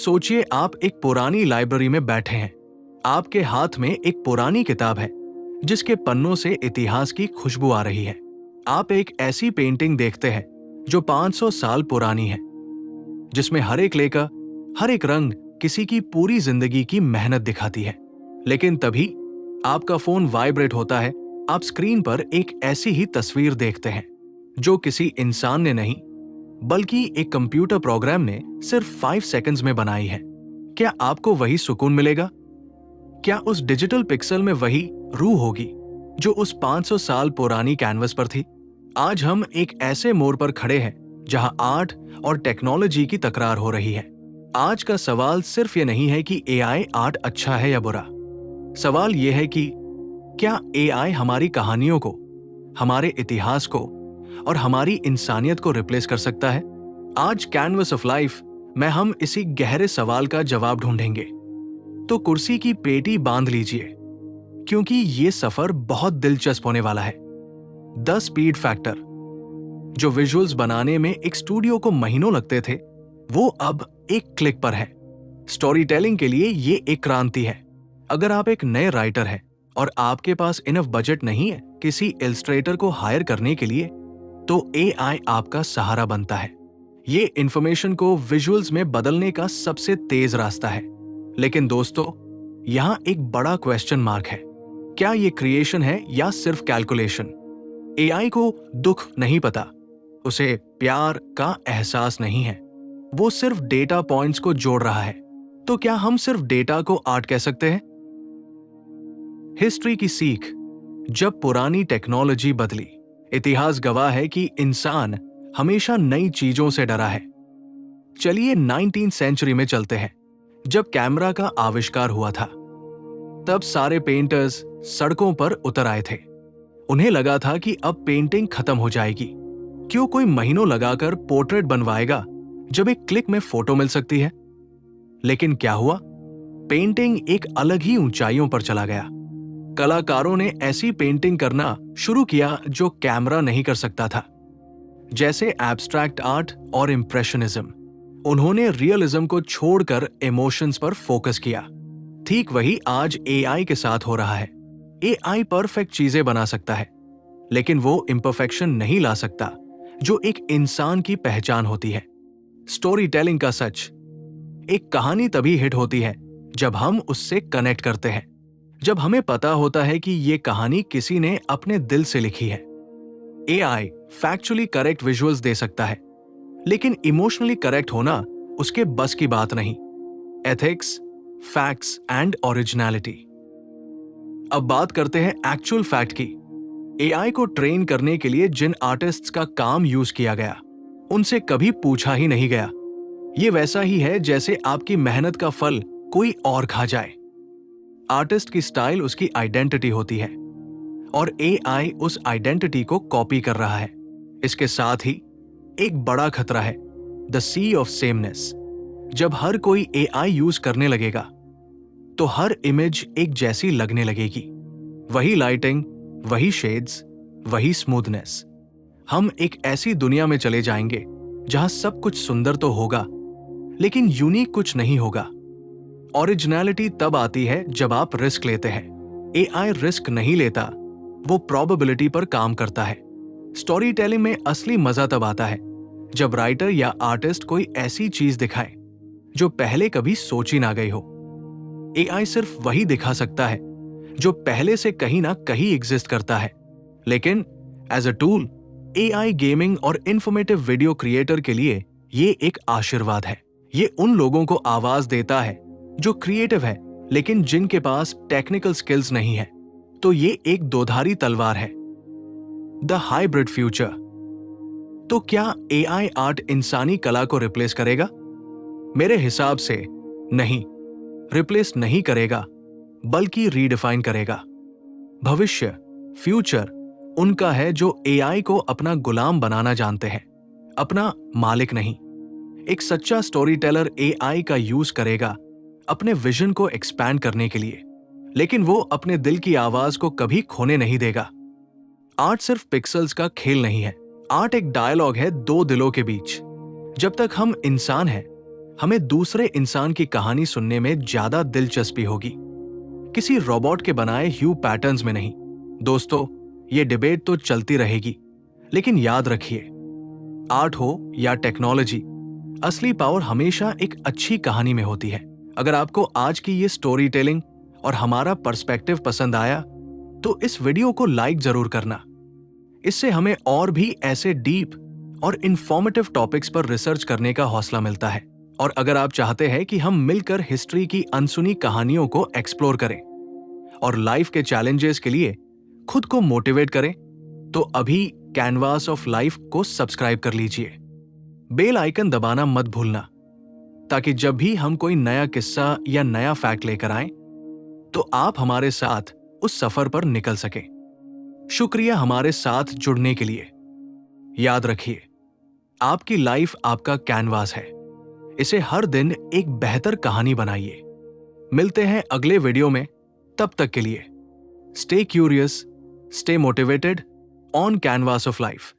सोचिए आप एक पुरानी लाइब्रेरी में बैठे हैं। आपके हाथ में एक पुरानी किताब है जिसके पन्नों से इतिहास की खुशबू आ रही है। आप एक ऐसी पेंटिंग देखते हैं जो 500 साल पुरानी है, जिसमें हर एक लेका, हर एक रंग किसी की पूरी जिंदगी की मेहनत दिखाती है। लेकिन तभी आपका फोन वाइब्रेट होता है। आप स्क्रीन पर एक ऐसी ही तस्वीर देखते हैं जो किसी इंसान ने नहीं बल्कि एक कंप्यूटर प्रोग्राम ने सिर्फ 5 सेकंड्स में बनाई है। क्या आपको वही सुकून मिलेगा? क्या उस डिजिटल पिक्सल में वही रूह होगी जो उस 500 साल पुरानी कैनवस पर थी? आज हम एक ऐसे मोड़ पर खड़े हैं जहां आर्ट और टेक्नोलॉजी की तकरार हो रही है। आज का सवाल सिर्फ ये नहीं है कि एआई आर्ट अच्छा है या बुरा। सवाल यह है कि क्या एआई हमारी कहानियों को, हमारे इतिहास को और हमारी इंसानियत को रिप्लेस कर सकता है? आज कैनवस ऑफ लाइफ में हम इसी गहरे सवाल का जवाब ढूंढेंगे। तो कुर्सी की पेटी बांध लीजिए, क्योंकि ये सफर बहुत दिलचस्प होने वाला है। द स्पीड फैक्टर, जो विजुअल्स बनाने में एक स्टूडियो को महीनों लगते थे, वो अब एक क्लिक पर है। स्टोरी टेलिंग के लिए ये एक क्रांति है। अगर आप एक नए राइटर हैं और आपके पास इनफ बजट नहीं है किसी इलस्ट्रेटर को हायर करने के लिए, तो एआई आपका सहारा बनता है। ये इंफॉर्मेशन को विजुअल्स में बदलने का सबसे तेज रास्ता है। लेकिन दोस्तों, यहां एक बड़ा क्वेश्चन मार्क है। क्या ये क्रिएशन है या सिर्फ कैलकुलेशन? एआई को दुख नहीं पता, उसे प्यार का एहसास नहीं है। वो सिर्फ डेटा पॉइंट्स को जोड़ रहा है। तो क्या हम सिर्फ डेटा को आर्ट कह सकते हैं? हिस्ट्री की सीख, जब पुरानी टेक्नोलॉजी बदली, इतिहास गवाह है कि इंसान हमेशा नई चीजों से डरा है। चलिए 19th सेंचुरी में चलते हैं, जब कैमरा का आविष्कार हुआ था। तब सारे पेंटर्स सड़कों पर उतर आए थे। उन्हें लगा था कि अब पेंटिंग खत्म हो जाएगी। क्यों कोई महीनों लगाकर पोर्ट्रेट बनवाएगा जब एक क्लिक में फोटो मिल सकती है? लेकिन क्या हुआ? पेंटिंग एक अलग ही ऊंचाइयों पर चला गया। कलाकारों ने ऐसी पेंटिंग करना शुरू किया जो कैमरा नहीं कर सकता था, जैसे एब्स्ट्रैक्ट आर्ट और इम्प्रेशनिज्म। उन्होंने रियलिज्म को छोड़कर इमोशंस पर फोकस किया। ठीक वही आज एआई के साथ हो रहा है। एआई परफेक्ट चीजें बना सकता है, लेकिन वो इम्परफेक्शन नहीं ला सकता जो एक इंसान की पहचान होती है। स्टोरी टेलिंग का सच, एक कहानी तभी हिट होती है जब हम उससे कनेक्ट करते हैं, जब हमें पता होता है कि ये कहानी किसी ने अपने दिल से लिखी है। एआई फैक्चुअली करेक्ट विजुअल्स दे सकता है, लेकिन इमोशनली करेक्ट होना उसके बस की बात नहीं। Ethics, facts and originality. अब बात करते हैं एक्चुअल फैक्ट की। एआई को ट्रेन करने के लिए जिन आर्टिस्ट्स का काम यूज किया गया, उनसे कभी पूछा ही नहीं गया। ये वैसा ही है जैसे आपकी मेहनत का फल कोई और खा जाए। आर्टिस्ट की स्टाइल उसकी आइडेंटिटी होती है, और एआई उस आइडेंटिटी को कॉपी कर रहा है। इसके साथ ही एक बड़ा खतरा है, द सी ऑफ सेमनेस। जब हर कोई एआई यूज करने लगेगा, तो हर इमेज एक जैसी लगने लगेगी। वही लाइटिंग, वही शेड्स, वही स्मूथनेस। हम एक ऐसी दुनिया में चले जाएंगे जहां सब कुछ सुंदर तो होगा, लेकिन यूनिक कुछ नहीं होगा। ओरिजिनलिटी तब आती है जब आप रिस्क लेते हैं। एआई रिस्क नहीं लेता, वो प्रोबेबिलिटी पर काम करता है। स्टोरी टेलिंग में असली मजा तब आता है जब राइटर या आर्टिस्ट कोई ऐसी चीज दिखाए जो पहले कभी सोची ना गई हो। एआई सिर्फ वही दिखा सकता है जो पहले से कहीं ना कहीं एग्जिस्ट करता है। लेकिन as a tool, AI gaming और इंफॉर्मेटिव वीडियो क्रिएटर के लिए ये एक आशीर्वाद है। ये उन लोगों को आवाज देता है जो क्रिएटिव है, लेकिन जिनके पास टेक्निकल स्किल्स नहीं है। तो ये एक दोधारी तलवार है। The hybrid future. तो क्या एआई आर्ट इंसानी कला को रिप्लेस करेगा? मेरे हिसाब से नहीं, रिप्लेस नहीं करेगा, बल्कि रीडिफाइन करेगा। भविष्य, फ्यूचर उनका है जो एआई को अपना गुलाम बनाना जानते हैं, अपना मालिक नहीं। एक सच्चा स्टोरी टेलर एआई का यूज करेगा अपने विजन को एक्सपैंड करने के लिए, लेकिन वो अपने दिल की आवाज को कभी खोने नहीं देगा। आर्ट सिर्फ पिक्सल्स का खेल नहीं है। आर्ट एक डायलॉग है दो दिलों के बीच। जब तक हम इंसान हैं, हमें दूसरे इंसान की कहानी सुनने में ज्यादा दिलचस्पी होगी, किसी रोबोट के बनाए ह्यू पैटर्न्स में नहीं। दोस्तों, ये डिबेट तो चलती रहेगी, लेकिन याद रखिए, आर्ट हो या टेक्नोलॉजी, असली पावर हमेशा एक अच्छी कहानी में होती है। अगर आपको आज की ये स्टोरी टेलिंग और हमारा पर्सपेक्टिव पसंद आया तो इस वीडियो को लाइक जरूर करना। इससे हमें और भी ऐसे डीप और इंफॉर्मेटिव टॉपिक्स पर रिसर्च करने का हौसला मिलता है। और अगर आप चाहते हैं कि हम मिलकर हिस्ट्री की अनसुनी कहानियों को एक्सप्लोर करें और लाइफ के चैलेंजेस के लिए खुद को मोटिवेट करें, तो अभी कैनवास ऑफ लाइफ को सब्सक्राइब कर लीजिए। बेल आइकन दबाना मत भूलना, ताकि जब भी हम कोई नया किस्सा या नया फैक्ट लेकर आएं, तो आप हमारे साथ उस सफर पर निकल सकें। शुक्रिया हमारे साथ जुड़ने के लिए। याद रखिए, आपकी लाइफ आपका कैनवास है। इसे हर दिन एक बेहतर कहानी बनाइए। मिलते हैं अगले वीडियो में। तब तक के लिए stay curious, stay motivated on canvas of life.